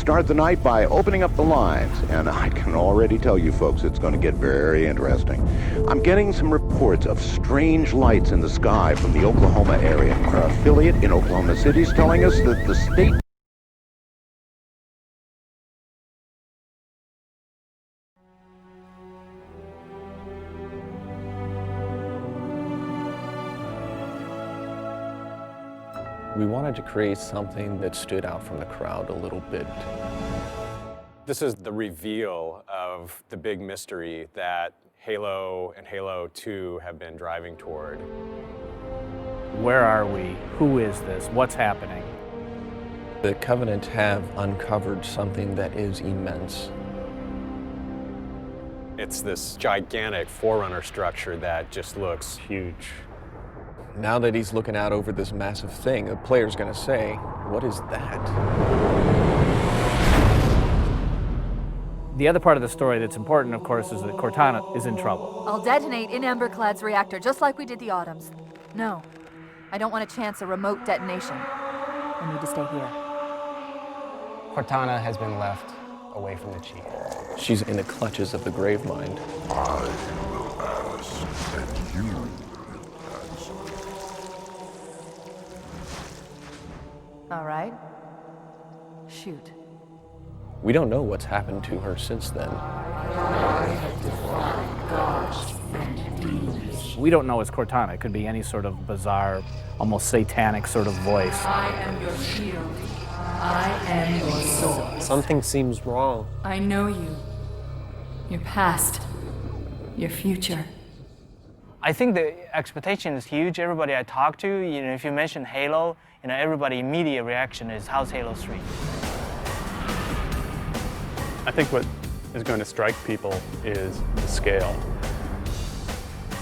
start the night by opening up the lines, and I can already tell you folks it's going to get very interesting. I'm getting some reports of strange lights in the sky from the Oklahoma area. Our affiliate in Oklahoma City is telling us that the state We wanted to create something that stood out from the crowd a little bit. This is the reveal of the big mystery that Halo and Halo 2 have been driving toward. Where are we? Who is this? What's happening? The Covenant have uncovered something that is immense. It's this gigantic Forerunner structure that just looks huge. Now that he's looking out over this massive thing, the player's gonna say, what is that? The other part of the story that's important, of course, is that Cortana is in trouble. I'll detonate in Emberclad's reactor, just like we did the Autumns. No, I don't want to chance a remote detonation. I need to stay here. Cortana has been left away from the Chief. She's in the clutches of the Gravemind. I will ask, and you will answer. All right. Shoot. We don't know what's happened to her since then. We don't know it's Cortana. It could be any sort of bizarre, almost satanic sort of voice. I am your shield. I am your sword. Something seems wrong. I know you. Your past. Your future. I think the expectation is huge. Everybody I talk to, if you mention Halo, everybody immediate reaction is, how's Halo 3? I think what is going to strike people is the scale.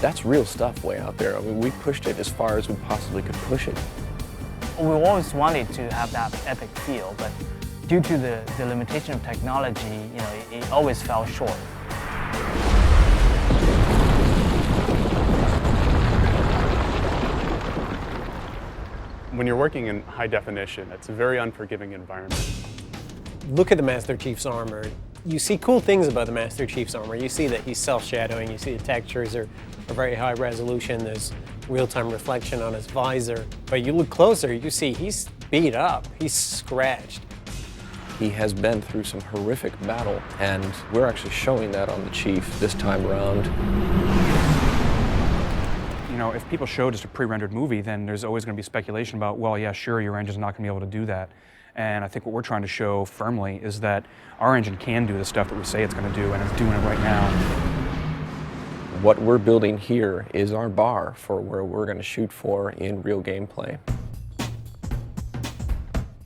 That's real stuff way out there. I mean, we pushed it as far as we possibly could push it. We always wanted to have that epic feel, but due to the limitation of technology, it always fell short. When you're working in high definition, it's a very unforgiving environment. Look at the Master Chief's armor. You see cool things about the Master Chief's armor. You see that he's self-shadowing, you see the textures are very high resolution, there's real-time reflection on his visor. But you look closer, you see he's beat up, he's scratched. He has been through some horrific battle, and we're actually showing that on the Chief this time around. If people show just a pre-rendered movie, then there's always going to be speculation about, well, yeah, sure, your engine's not going to be able to do that. And I think what we're trying to show firmly is that our engine can do the stuff that we say it's going to do, and it's doing it right now. What we're building here is our bar for where we're going to shoot for in real gameplay.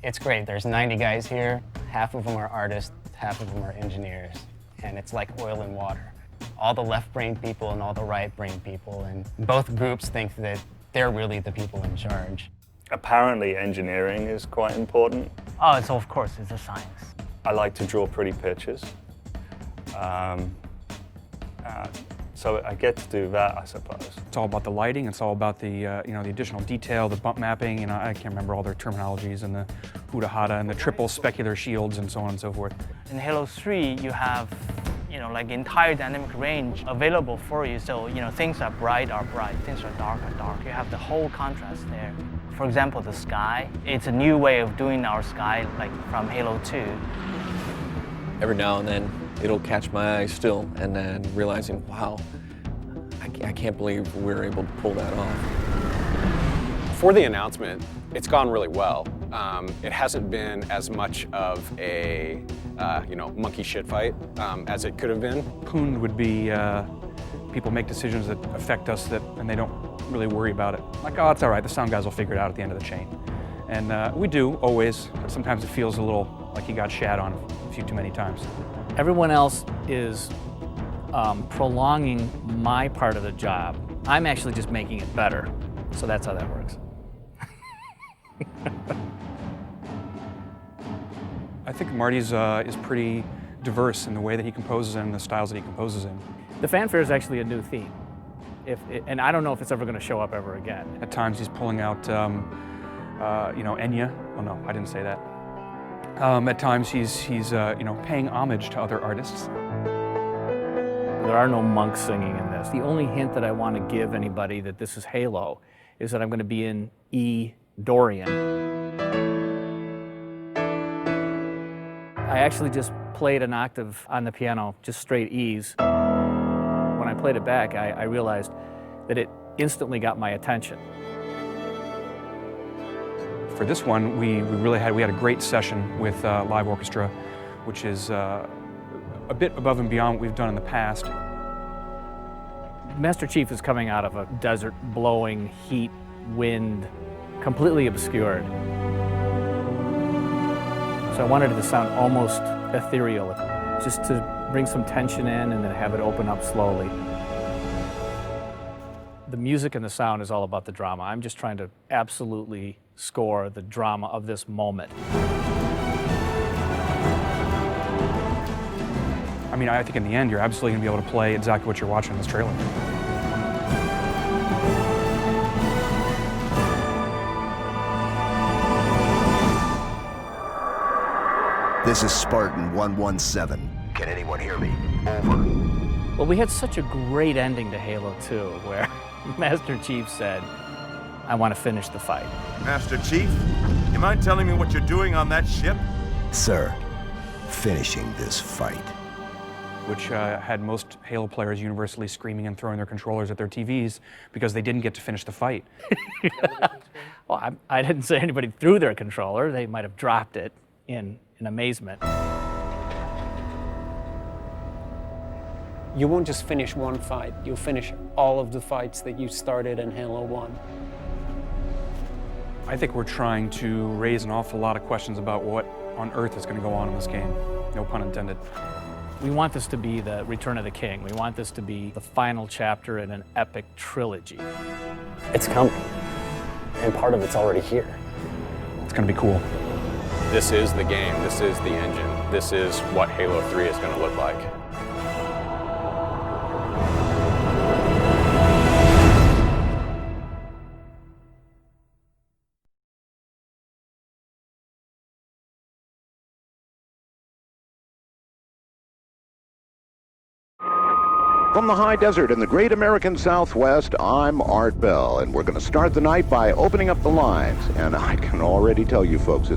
It's great. There's 90 guys here. Half of them are artists, half of them are engineers. And it's like oil and water. All the left-brain people and all the right-brain people, and both groups think that they're really the people in charge. Apparently engineering is quite important. Oh, of course, it's a science. I like to draw pretty pictures. So I get to do that, I suppose. It's all about the lighting. It's all about the the additional detail, the bump mapping. I can't remember all their terminologies, and the huda-hada and the triple specular shields and so on and so forth. In Halo 3, you have like entire dynamic range available for you. So, things are bright, things are dark. You have the whole contrast there. For example, the sky. It's a new way of doing our sky, like from Halo 2. Every now and then, it'll catch my eye still, and then realizing, wow, I can't believe we're able to pull that off. For the announcement, it's gone really well. It hasn't been as much of a monkey shit fight as it could have been. Poon would be people make decisions that affect us and they don't really worry about it. Like, oh, it's all right, the sound guys will figure it out at the end of the chain. And we do, always, but sometimes it feels a little like he got shat on a few too many times. Everyone else is prolonging my part of the job. I'm actually just making it better. So that's how that works. I think Marty's is pretty diverse in the way that he composes and the styles that he composes in. The fanfare is actually a new theme. And I don't know if it's ever going to show up ever again. At times he's pulling out, Enya. Oh no, I didn't say that. At times he's paying homage to other artists. There are no monks singing in this. The only hint that I want to give anybody that this is Halo is that I'm going to be in E Dorian. I actually just played an octave on the piano, just straight E's. When I played it back, I realized that it instantly got my attention. For this one, we had a great session with live orchestra, which is a bit above and beyond what we've done in the past. Master Chief is coming out of a desert, blowing heat, wind, completely obscured. So I wanted it to sound almost ethereal, just to bring some tension in and then have it open up slowly. The music and the sound is all about the drama. I'm just trying to absolutely score the drama of this moment. I mean, I think in the end, you're absolutely going to be able to play exactly what you're watching in this trailer. This is Spartan 117. Can anyone hear me? Over. Well, we had such a great ending to Halo 2, where Master Chief said, I want to finish the fight. Master Chief, you mind telling me what you're doing on that ship? Sir, finishing this fight. Which had most Halo players universally screaming and throwing their controllers at their TVs because they didn't get to finish the fight. Well, I didn't say anybody threw their controller. They might have dropped it in amazement. You won't just finish one fight, you'll finish all of the fights that you started in Halo 1. I think we're trying to raise an awful lot of questions about what on earth is going to go on in this game. No pun intended. We want this to be the Return of the King. We want this to be the final chapter in an epic trilogy. It's coming, and part of it's already here. It's going to be cool. This is the game. This is the engine. This is what Halo 3 is going to look like. From the high desert in the great American Southwest, I'm R.B.I, and we're going to start the night by opening up the lines. And I can already tell you folks,